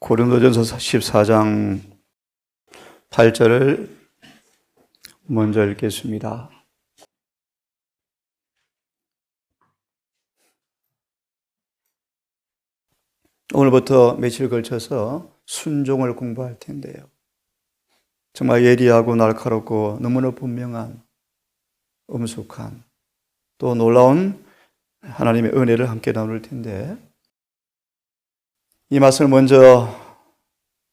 고린도전서 14장 8절을 먼저 읽겠습니다. 오늘부터 며칠 걸쳐서 순종을 공부할 텐데요. 정말 예리하고 날카롭고 너무나 분명한, 엄숙한, 또 놀라운 하나님의 은혜를 함께 나눌 텐데, 이 말씀을 먼저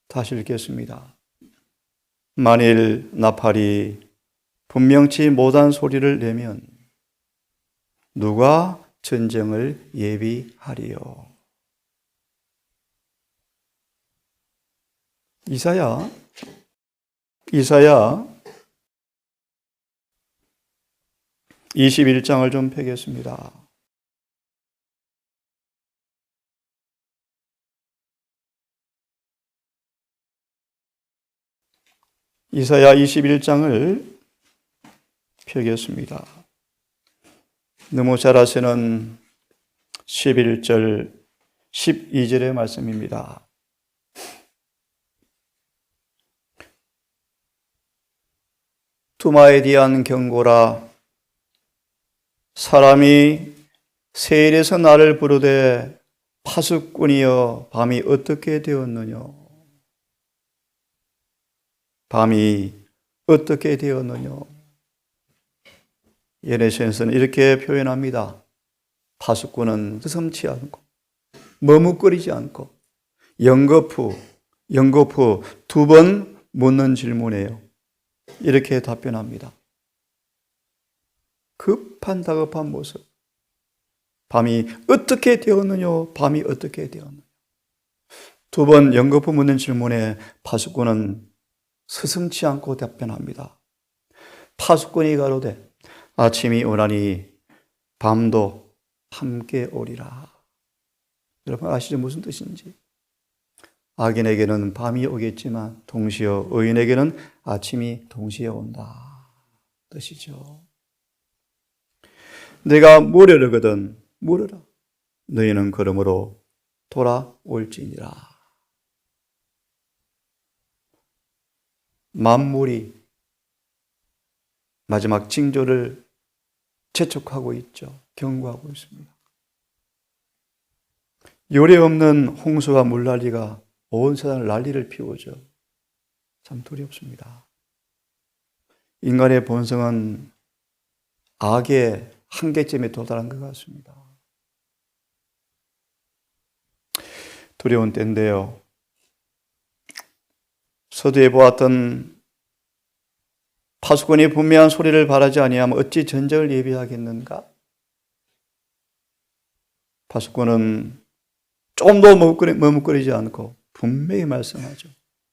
다시 읽겠습니다. 만일 나팔이 분명치 못한 소리를 내면 누가 전쟁을 예비하리요? 이사야 21장을 좀 펴겠습니다. 이사야 21장을 펴겠습니다. 너무 잘 아시는 11절, 12절의 말씀입니다. 두마에 대한 경고라. 사람이 세일에서 나를 부르되 파수꾼이여 밤이 어떻게 되었느냐? 밤이 어떻게 되었느냐? 예레시야서는 이렇게 표현합니다. 파수꾼은 서슴지 않고 머뭇거리지 않고 연거푸 두 번 묻는 질문이에요. 이렇게 답변합니다. 급한 다급한 모습. 밤이 어떻게 되었느냐? 밤이 어떻게 되었느냐? 두 번 연거푸 묻는 질문에 파수꾼은 서슴지 않고 답변합니다. 파수꾼이 가로되 아침이 오나니 밤도 함께 오리라. 여러분 아시죠? 무슨 뜻인지? 악인에게는 밤이 오겠지만 동시에 의인에게는 아침이 동시에 온다 뜻이죠. 내가 모레르거든 물으라. 너희는 그러므로 돌아올지니라. 만물이 마지막 징조를 재촉하고 있죠. 경고하고 있습니다. 요래 없는 홍수가 물난리가 온 세상을 난리를 피우죠. 참 두렵습니다. 인간의 본성은 악의 한계점에 도달한 것 같습니다. 두려운 때인데요. 서두에 보았던 파수꾼이 분명한 소리를 바라지 아니하면 어찌 전쟁을 예비하겠는가? 파수꾼은 조금도 머뭇거리지 않고 분명히 말씀하죠.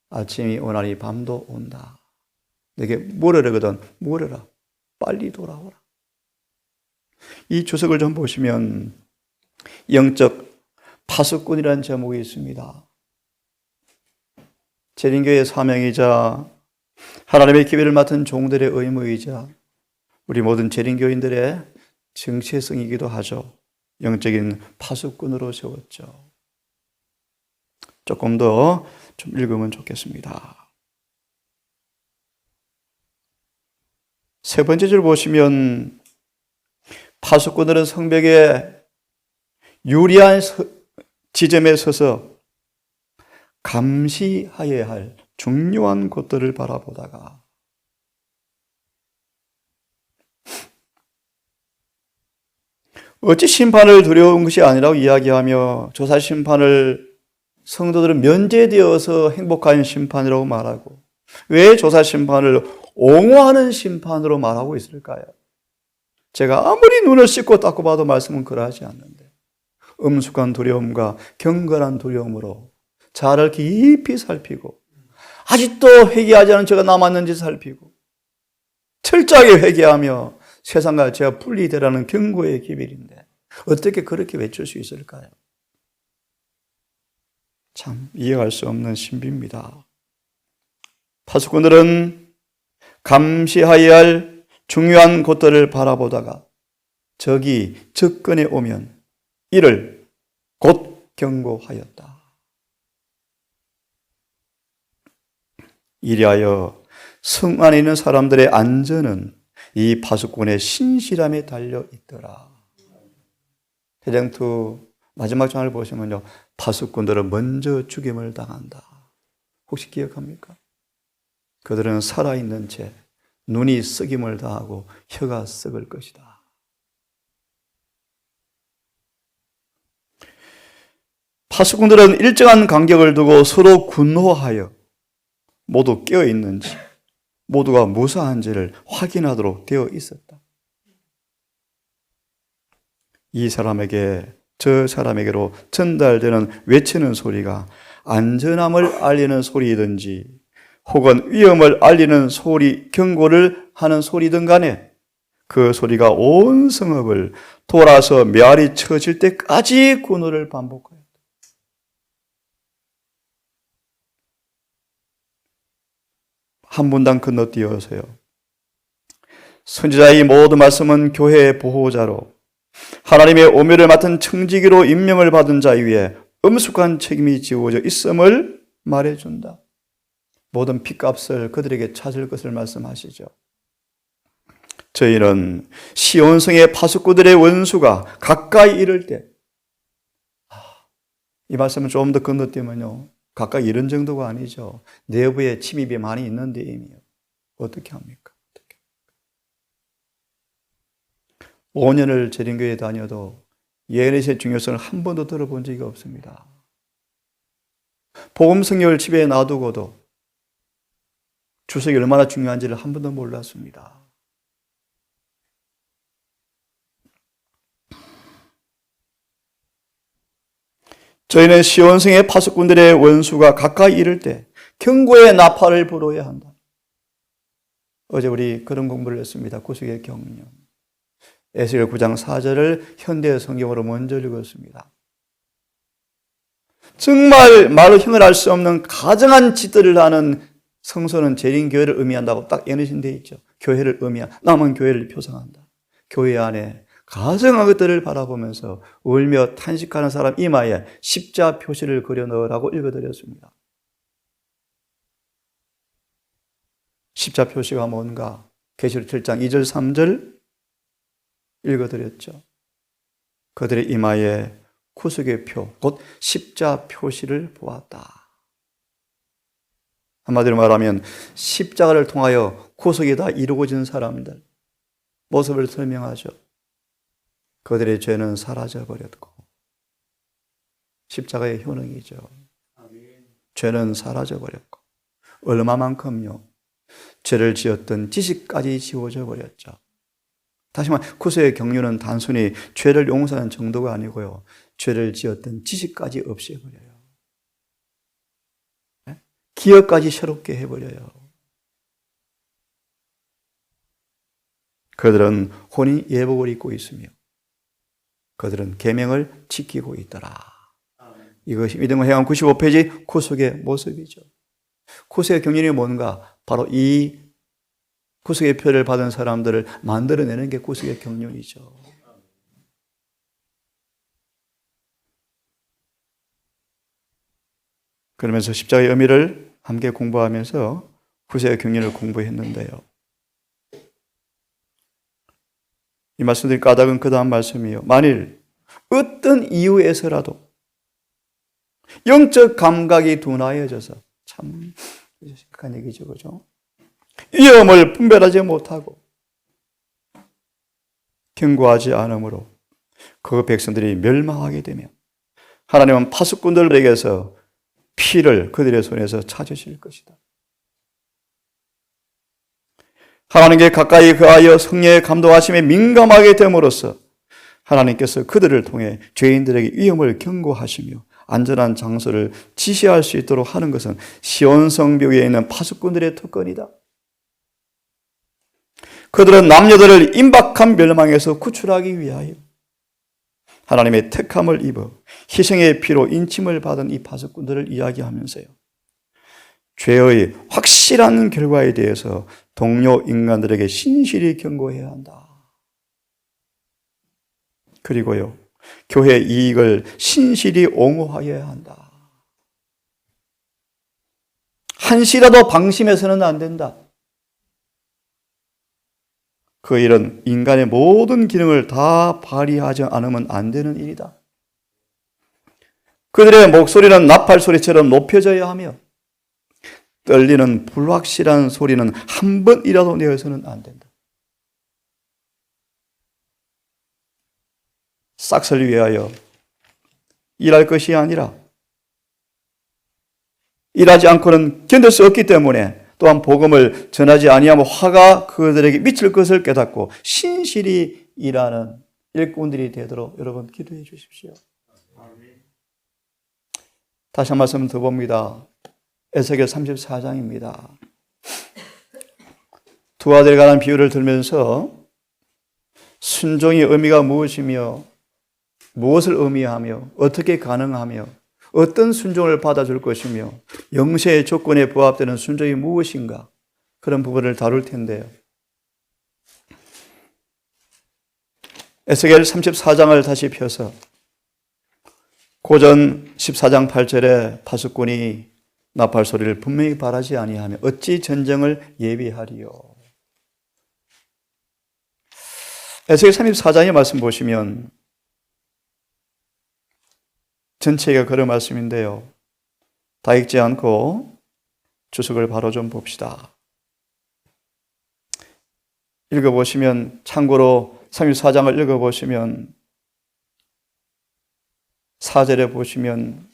아침이 오나니 밤도 온다. 내게 물으려거든 물으라. 빨리 돌아오라. 이 주석을 좀 보시면 영적 파수꾼이라는 제목이 있습니다. 재림교회의 사명이자 하나님의 기회를 맡은 종들의 의무이자 우리 모든 재림교인들의 정체성이기도 하죠. 영적인 파수꾼으로 세웠죠. 조금 더 좀 읽으면 좋겠습니다. 세 번째 줄 보시면 파수꾼들은 성벽에 유리한 지점에 서서 감시하여야 할 중요한 곳들을 바라보다가 어찌 심판을 두려운 것이 아니라고 이야기하며 조사 심판을 성도들은 면제되어서 행복한 심판이라고 말하고 왜 조사 심판을 옹호하는 심판으로 말하고 있을까요? 제가 아무리 눈을 씻고 닦고 봐도 말씀은 그러하지 않는데 엄숙한 두려움과 경건한 두려움으로 자아를 깊이 살피고 아직도 회개하지 않은 죄가 남았는지 살피고 철저하게 회개하며 세상과 죄가 분리되라는 경고의 기별인데 어떻게 그렇게 외칠 수 있을까요? 참 이해할 수 없는 신비입니다. 파수꾼들은 감시해야 할 중요한 곳들을 바라보다가 적이 접근해 오면 이를 곧 경고하였다. 이리하여 성 안에 있는 사람들의 안전은 이 파수꾼의 신실함에 달려 있더라. 해장투 마지막 장을 보시면요, 파수꾼들은 먼저 죽임을 당한다. 혹시 기억합니까? 그들은 살아있는 채 눈이 썩임을 당하고 혀가 썩을 것이다. 파수꾼들은 일정한 간격을 두고 서로 군호하여 모두 깨어있는지, 모두가 무사한지를 확인하도록 되어 있었다. 이 사람에게 저 사람에게로 전달되는 외치는 소리가 안전함을 알리는 소리이든지 혹은 위험을 알리는 소리, 경고를 하는 소리든 간에 그 소리가 온 성읍을 돌아서 메아리 쳐질 때까지 군호를 반복하였다. 한 분당 건너뛰어서요, 선지자의 모든 말씀은 교회의 보호자로 하나님의 오묘를 맡은 청지기로 임명을 받은 자 위에 엄숙한 책임이 지워져 있음을 말해준다. 모든 핏값을 그들에게 찾을 것을 말씀하시죠. 저희는 시온성의 파수꾼들의 원수가 가까이 이를 때, 이 말씀은 조금 더 건너뛰면요, 가까이 이런 정도가 아니죠. 내부에 침입이 많이 있는데 이미요. 어떻게 합니까? 5년을 재림교회에 다녀도 예언의 중요성을 한 번도 들어본 적이 없습니다. 복음 성경을 집에 놔두고도 주석이 얼마나 중요한지를 한 번도 몰랐습니다. 저희는 시온성의 파수꾼들의 원수가 가까이 이를 때 경고의 나팔을 불어야 한다. 어제 우리 그런 공부를 했습니다. 구속의 경륜. 에스겔 9장 4절을 현대 성경으로 먼저 읽었습니다. 정말 말로 형을 알 수 없는 가증한 짓들을 하는 성소는 재림교회를 의미한다고 딱 예언이 되어 있죠. 교회를 남은 교회를 표상한다. 교회 안에 가증한 것들을 바라보면서 울며 탄식하는 사람 이마에 십자 표시를 그려 넣으라고 읽어드렸습니다. 십자 표시가 뭔가 계시록 7장 2절 3절 읽어드렸죠. 그들의 이마에 구속의 표, 곧 십자 표시를 보았다. 한마디로 말하면 십자가를 통하여 구속이 다 이루어진 사람들 모습을 설명하죠. 그들의 죄는 사라져버렸고 십자가의 효능이죠. 죄는 사라져버렸고 얼마만큼요? 죄를 지었던 지식까지 지워져 버렸죠. 다시 말해 구속의 경륜은 단순히 죄를 용서하는 정도가 아니고요, 죄를 지었던 지식까지 없애버려요. 기억까지 새롭게 해버려요. 그들은 혼인 예복을 입고 있으며 그들은 계명을 지키고 있더라. 이것이 믿음을 행한 95페이지 구속의 모습이죠. 구속의 경륜이 뭔가? 바로 이 구속의 표를 받은 사람들을 만들어내는 게 구속의 경륜이죠. 그러면서 십자가의 의미를 함께 공부하면서 구속의 경륜을 공부했는데요. 이 말씀드린 까닭은 그 다음 말씀이에요. 만일 어떤 이유에서라도 영적 감각이 둔하여져서, 참 심각한 얘기죠, 그죠? 위험을 분별하지 못하고 경고하지 않으므로 그 백성들이 멸망하게 되며 하나님은 파수꾼들에게서 피를 그들의 손에서 찾으실 것이다. 하나님께 가까이 거하여 성령의 감동하심에 민감하게 됨으로써 하나님께서 그들을 통해 죄인들에게 위험을 경고하시며 안전한 장소를 지시할 수 있도록 하는 것은 시온성벽 위에 있는 파수꾼들의 특권이다. 그들은 남녀들을 임박한 멸망에서 구출하기 위하여 하나님의 택함을 입어 희생의 피로 인침을 받은 이 파수꾼들을 이야기하면서요, 죄의 확실한 결과에 대해서 동료 인간들에게 신실히 경고해야 한다. 그리고요, 교회 이익을 신실히 옹호하여야 한다. 한시라도 방심해서는 안 된다. 그 일은 인간의 모든 기능을 다 발휘하지 않으면 안 되는 일이다. 그들의 목소리는 나팔 소리처럼 높여져야 하며 떨리는 불확실한 소리는 한 번이라도 내어서는 안 된다. 싹쓸이 위하여 일할 것이 아니라 일하지 않고는 견딜 수 없기 때문에 또한 복음을 전하지 아니하면 화가 그들에게 미칠 것을 깨닫고 신실히 일하는 일꾼들이 되도록 여러분 기도해 주십시오. 다시 한 말씀 더 봅니다. 에스겔 34장입니다. 두 아들에 관한 비유를 들면서 순종의 의미가 무엇이며 무엇을 의미하며 어떻게 가능하며 어떤 순종을 받아줄 것이며 영세의 조건에 부합되는 순종이 무엇인가 그런 부분을 다룰 텐데요. 에스겔 34장을 다시 펴서 고전 14장 8절에 파수꾼이 나팔 소리를 분명히 바라지 아니하며 어찌 전쟁을 예비하리요. 에스겔 34장의 말씀 보시면 전체가 그런 말씀인데요. 다 읽지 않고 주석을 바로 좀 봅시다. 읽어보시면 참고로 34장을 읽어보시면 4절에 보시면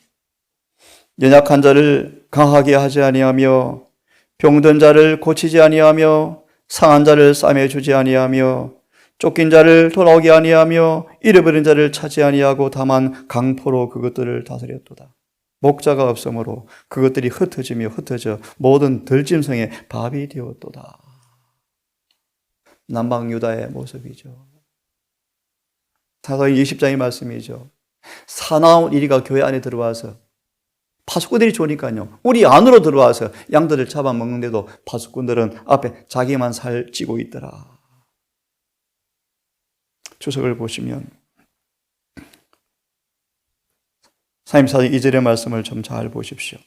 연약한 자를 강하게 하지 아니하며 병든 자를 고치지 아니하며 상한 자를 싸매주지 아니하며 쫓긴 자를 돌아오게 아니하며 잃어버린 자를 찾지 아니하고 다만 강포로 그것들을 다스렸도다. 목자가 없으므로 그것들이 흩어지며 흩어져 모든 들짐승의 밥이 되었도다. 남방 유다의 모습이죠. 사도행 20장의 말씀이죠. 사나운 이리가 교회 안에 들어와서 파수꾼들이 좋으니까요. 우리 안으로 들어와서 양들을 잡아먹는데도 파수꾼들은 앞에 자기만 살찌고 있더라. 주석을 보시면 34장 2절의 말씀을 좀 잘 보십시오.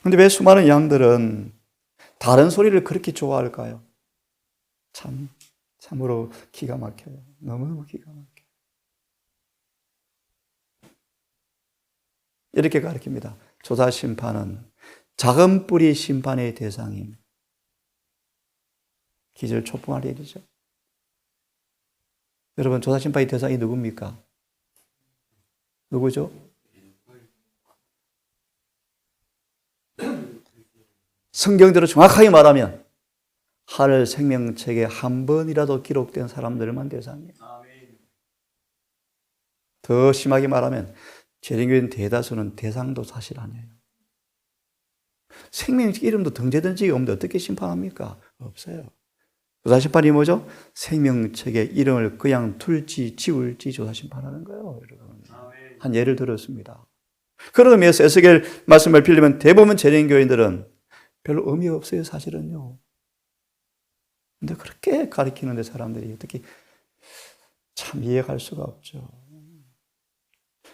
그런데 왜 수많은 양들은 다른 소리를 그렇게 좋아할까요? 참으로 기가 막혀요. 너무 기가 막혀요. 이렇게 가르칩니다. 조사 심판은 작은 뿌리 심판의 대상임. 기절 초풍할 일이죠. 여러분, 조사 심판의 대상이 누굽니까? 누구죠? 성경대로 정확하게 말하면 하늘 생명책에 한 번이라도 기록된 사람들만 대상이에요. 더 심하게 말하면 재림교인 대다수는 대상도 사실 아니에요. 생명책 이름도 등재된 적이 없는데 어떻게 심판합니까? 없어요. 조사심판이 뭐죠? 생명책에 이름을 그냥 둘지 지울지 조사심판하는 거예요. 여러분. 한 예를 들었습니다. 그런 의미에서 에스겔 말씀을 빌리면 대부분 재림교인들은 별로 의미가 없어요. 사실은요. 근데 그렇게 가르치는데 사람들이 어떻게 참 이해할 수가 없죠.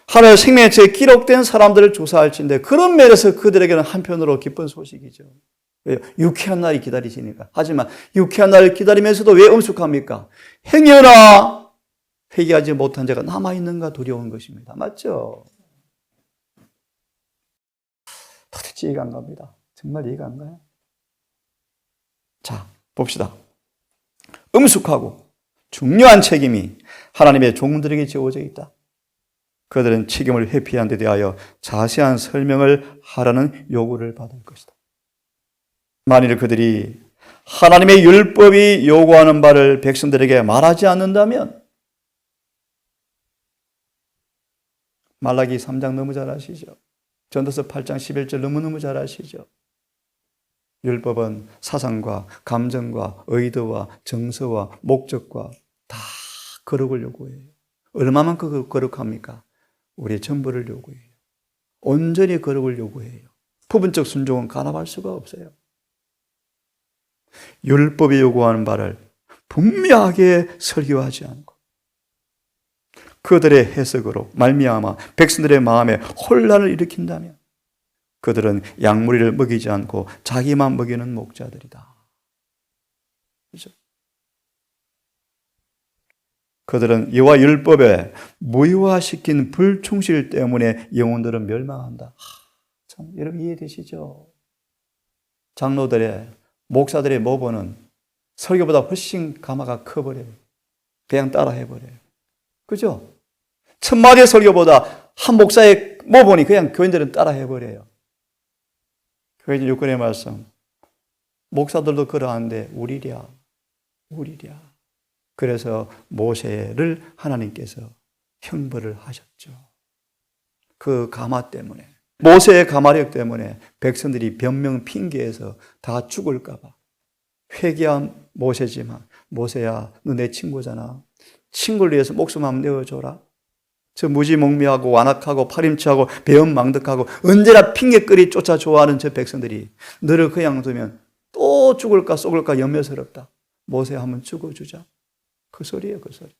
하나의 생명책에 기록된 사람들을 조사할진데 그런 면에서 그들에게는 한편으로 기쁜 소식이죠. 왜요? 유쾌한 날이 기다리시니까. 하지만 유쾌한 날을 기다리면서도 왜 엄숙합니까? 행여나 회개하지 못한 자가 남아있는가 두려운 것입니다. 맞죠? 도대체 이해가 안 갑니다. 정말 이해가 안 가요? 자, 봅시다. 엄숙하고 중요한 책임이 하나님의 종들에게 지어져 있다. 그들은 책임을 회피한 데 대하여 자세한 설명을 하라는 요구를 받을 것이다. 만일 그들이 하나님의 율법이 요구하는 바를 백성들에게 말하지 않는다면 말라기 3장 너무 잘 아시죠? 전도서 8장 11절 너무너무 잘 아시죠? 율법은 사상과 감정과 의도와 정서와 목적과 다 거룩을 요구해요. 얼마만큼 거룩합니까? 우리의 전부를 요구해요. 온전히 거룩을 요구해요. 부분적 순종은 간섭할 수가 없어요. 율법이 요구하는 바를 분명하게 설교하지 않고 그들의 해석으로 말미암아 백성들의 마음에 혼란을 일으킨다면 그들은 양무리를 먹이지 않고 자기만 먹이는 목자들이다. 그렇죠? 그들은 여호와 율법에 무효화시킨 불충실 때문에 영혼들은 멸망한다. 참, 여러분 이해되시죠? 장로들의, 목사들의 모범은 설교보다 훨씬 가마가 커버려요. 그냥 따라 해버려요. 그죠? 1000마디의 설교보다 한 목사의 모범이 그냥 교인들은 따라 해버려요. 그게 6권의 말씀. 목사들도 그러한데 우리랴. 그래서 모세를 하나님께서 형벌을 하셨죠. 그 가마 때문에, 모세의 가마력 때문에 백성들이 변명 핑계에서 다 죽을까 봐 회개한 모세지만, 모세야 너 내 친구잖아. 친구를 위해서 목숨 한번 내어줘라. 저 무지몽매하고 완악하고 파림치하고 배은망덕하고 언제나 핑계거리 쫓아 좋아하는 저 백성들이 너를 그냥 두면 또 죽을까 쏘을까 염려스럽다. 모세 한번 죽어주자. 그 소리예요, 그 소리.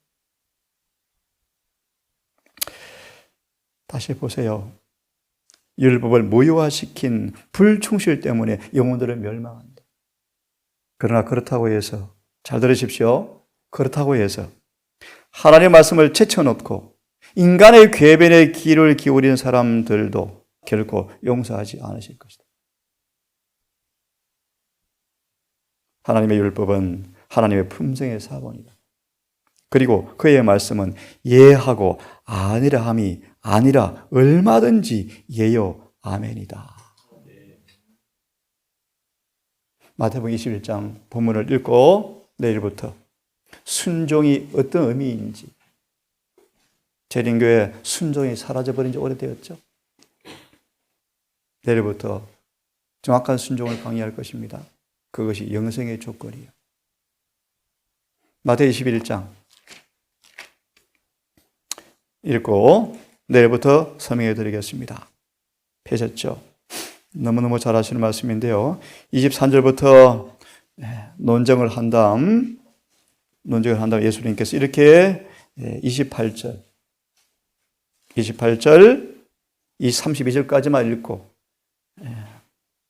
다시 보세요. 율법을 무효화시킨 불충실 때문에 영혼들을 멸망한다. 그러나 그렇다고 해서, 잘 들으십시오. 그렇다고 해서 하나님의 말씀을 제쳐놓고 인간의 궤변에 귀를 기울이는 사람들도 결코 용서하지 않으실 것이다. 하나님의 율법은 하나님의 품성의 사본이다. 그리고 그의 말씀은 예하고 아니라 함이 아니라 얼마든지 예요 아멘이다. 마태복음 21장 본문을 읽고 내일부터 순종이 어떤 의미인지, 재림교회 순종이 사라져버린 지 오래되었죠. 내일부터 정확한 순종을 강의할 것입니다. 그것이 영생의 조건이에요. 마태복음 21장 읽고 내일부터 설명해 드리겠습니다. 펴셨죠? 너무너무 잘 하시는 말씀인데요. 23절부터 논쟁을 한 다음 예수님께서 이렇게 28절 이 32절까지만 읽고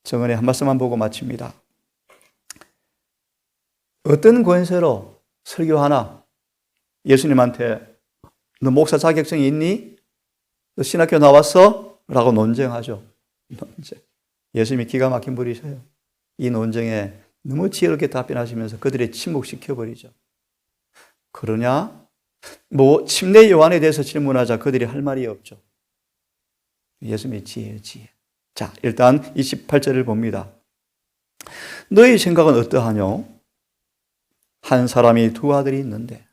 정언의 한 말씀만 보고 마칩니다. 어떤 권세로 설교하나? 예수님한테 너 목사 자격증이 있니? 너 신학교 나왔어? 라고 논쟁하죠. 논쟁. 예수님이 기가 막힌 분이세요. 이 논쟁에 너무 지혜롭게 답변하시면서 그들의 침묵시켜버리죠. 그러냐? 침례 요한에 대해서 질문하자 그들이 할 말이 없죠. 예수님의 지혜. 자, 일단 28절을 봅니다. 너희 생각은 어떠하뇨? 한 사람이 두 아들이 있는데,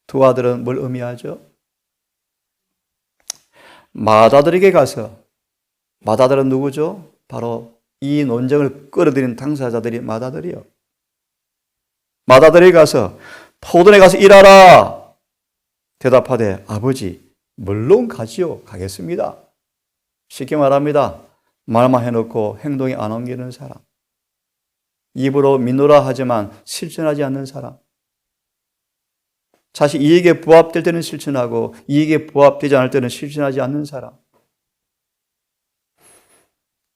두 아들은 뭘 의미하죠? 맏아들에게 가서, 맏아들은 누구죠? 바로 이 논쟁을 끌어들인 당사자들이 맏아들이요. 맏아들에게 가서 포도원에 가서 일하라. 대답하되 아버지 물론 가지요. 가겠습니다. 쉽게 말합니다. 말만 해놓고 행동에 안 옮기는 사람. 입으로 믿노라 하지만 실천하지 않는 사람. 자식 이익에 부합될 때는 실천하고 이익에 부합되지 않을 때는 실천하지 않는 사람.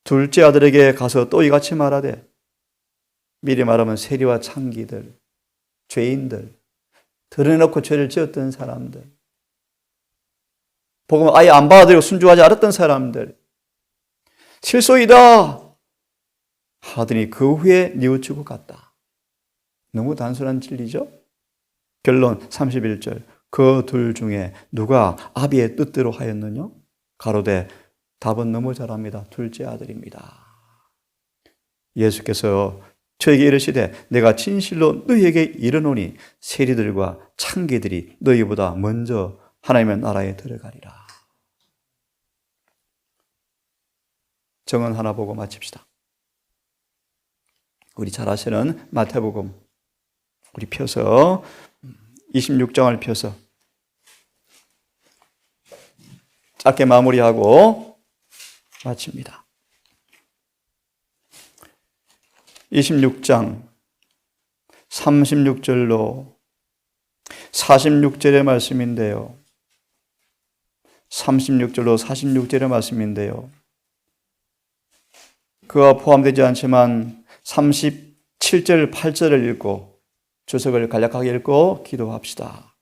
둘째 아들에게 가서 또 이같이 말하되, 미리 말하면 세리와 창기들, 죄인들, 드러내놓고 죄를 지었던 사람들, 복음을 아예 안 받아들이고 순종하지 않았던 사람들, 실소이다 하더니 그 후에 뉘우치고 갔다. 너무 단순한 진리죠? 결론 31절. 그 둘 중에 누가 아비의 뜻대로 하였느냐? 가로되 답은 너무 잘합니다. 둘째 아들입니다. 예수께서 저에게 이르시되 내가 진실로 너희에게 이르노니 세리들과 창기들이 너희보다 먼저 하나님의 나라에 들어가리라. 정언 하나 보고 마칩시다. 우리 잘 아시는 마태복음 우리 펴서 26장을 펴서 짧게 마무리하고 마칩니다. 26장 36절로 46절의 말씀인데요. 36절로 46절의 말씀인데요. 그와 포함되지 않지만 37절, 8절을 읽고 주석을 간략하게 읽고 기도합시다.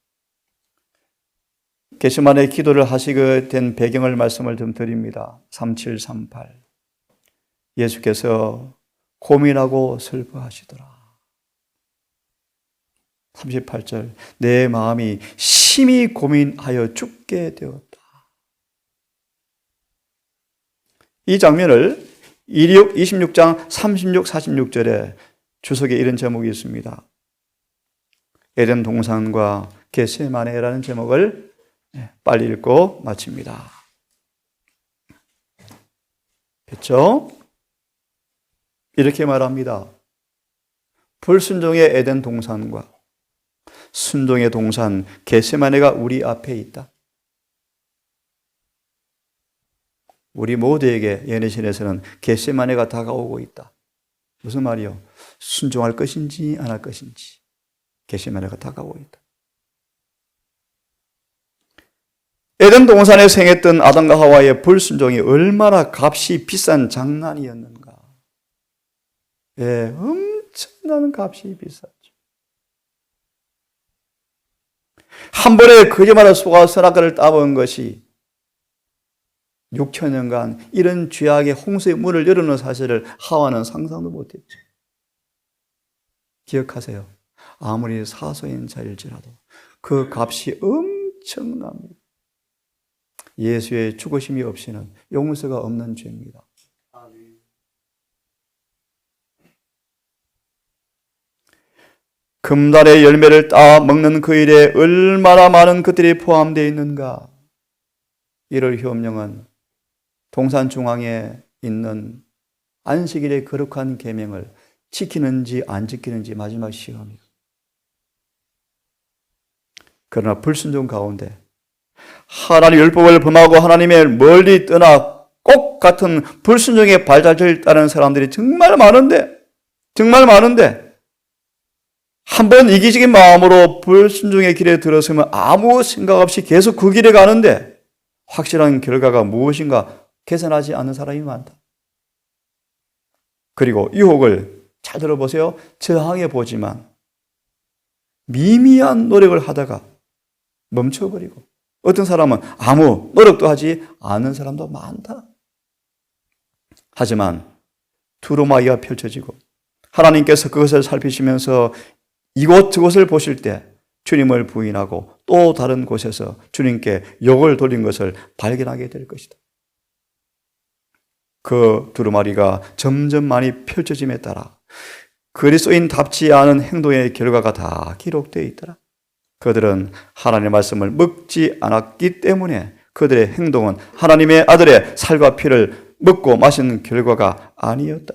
겟세마네 기도를 하시게 된 배경을 말씀을 좀 드립니다. 3738. 예수께서 고민하고 슬퍼하시더라. 38절. 내 마음이 심히 고민하여 죽게 되었다. 이 장면을 26장 36, 46절에 주석에 이런 제목이 있습니다. 에덴 동산과 겟세마네라는 제목을 빨리 읽고 마칩니다. 그렇죠? 이렇게 말합니다. 불순종의 에덴 동산과 순종의 동산 겟세마네가 우리 앞에 있다. 우리 모두에게 예내신에서는 겟세마네가 다가오고 있다. 무슨 말이요? 순종할 것인지 안 할 것인지 겟세마네가 다가오고 있다. 에덴 동산에 생했던 아담과 하와의 불순종이 얼마나 값이 비싼 장난이었는가. 예, 엄청난 값이 비쌌죠. 한 번에 거짓말을 속아 선악과를 따먹은 것이 6천년간 이런 죄악의 홍수의 문을 열어놓은 사실을 하와는 상상도 못했죠. 기억하세요. 아무리 사소한 자일지라도 그 값이 엄청납니다. 예수의 죽으심이 없이는 용서가 없는 죄입니다. 금달의 열매를 따 먹는 그 일에 얼마나 많은 것들이 포함되어 있는가. 이를 효험령은 동산 중앙에 있는 안식일의 거룩한 계명을 지키는지 안 지키는지 마지막 시험이에요. 그러나 불순종 가운데 하나님의 율법을 범하고 하나님의 멀리 떠나 꼭 같은 불순종의 발자취를 따르는 사람들이 정말 많은데 한 번 이기적인 마음으로 불순종의 길에 들어서면 아무 생각 없이 계속 그 길에 가는데 확실한 결과가 무엇인가 계산하지 않는 사람이 많다. 그리고 유혹을 잘 들어보세요. 저항해 보지만 미미한 노력을 하다가 멈춰버리고 어떤 사람은 아무 노력도 하지 않는 사람도 많다. 하지만 두루마기가 펼쳐지고 하나님께서 그것을 살피시면서 이곳 저곳을 보실 때 주님을 부인하고 또 다른 곳에서 주님께 욕을 돌린 것을 발견하게 될 것이다. 그 두루마리가 점점 많이 펼쳐짐에 따라 그리스도인답지 않은 행동의 결과가 다 기록되어 있더라. 그들은 하나님의 말씀을 먹지 않았기 때문에 그들의 행동은 하나님의 아들의 살과 피를 먹고 마신 결과가 아니었다.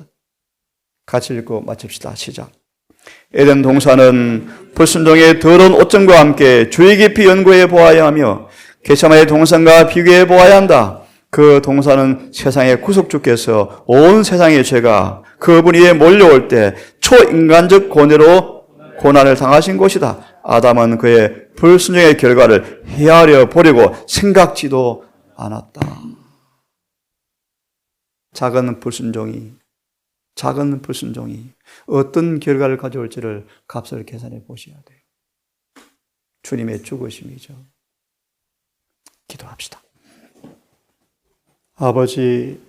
같이 읽고 마칩시다. 시작. 에덴 동산은 불순종의 더러운 오점과 함께 주의 깊이 연구해 보아야 하며 겟세마네 동산과 비교해 보아야 한다. 그 동산은 세상의 구속주께서 온 세상의 죄가 그분 위에 몰려올 때 초인간적 고뇌로 고난을 당하신 곳이다. 아담은 그의 불순종의 결과를 헤아려 보려고 생각지도 않았다. 작은 불순종이 어떤 결과를 가져올지를 값을 계산해 보셔야 돼요. 주님의 죽으심이죠. 기도합시다. 아버지,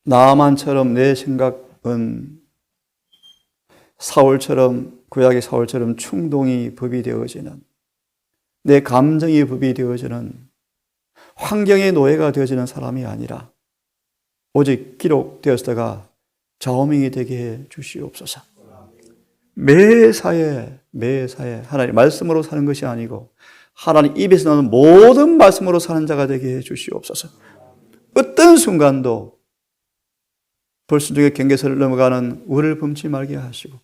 나아만처럼 내 생각은 사울처럼, 구약의 사울처럼 충동이 법이 되어지는, 내 감정이 법이 되어지는, 환경의 노예가 되어지는 사람이 아니라 오직 기록되었다가 좌우명이 되게 해 주시옵소서. 매사에 하나님 말씀으로 사는 것이 아니고 하나님 입에서 나오는 모든 말씀으로 사는 자가 되게 해 주시옵소서. 어떤 순간도 불순종의 경계선을 넘어가는 우리를 범치 말게 하시고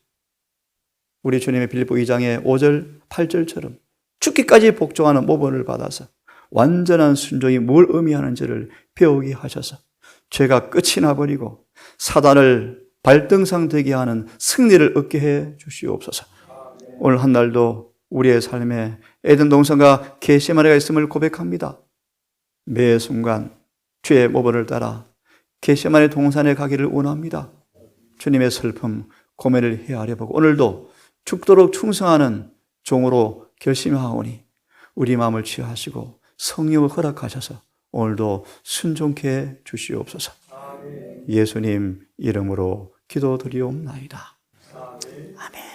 우리 주님의 빌립보 2장의 5절, 8절처럼 죽기까지 복종하는 모범을 받아서 완전한 순종이 뭘 의미하는지를 배우게 하셔서 죄가 끝이 나버리고 사단을 발등상 되게 하는 승리를 얻게 해 주시옵소서. 오늘 한 날도 우리의 삶에 에덴 동산과 겟세마네가 있음을 고백합니다. 매 순간 주의 모범을 따라 겟세마네 동산에 가기를 원합니다. 주님의 슬픔, 고민을 헤아려 보고 오늘도 죽도록 충성하는 종으로 결심하오니 우리 마음을 취하시고 성령을 허락하셔서 오늘도 순종케 해 주시옵소서. 예수님 이름으로 기도드리옵나이다. 아멘.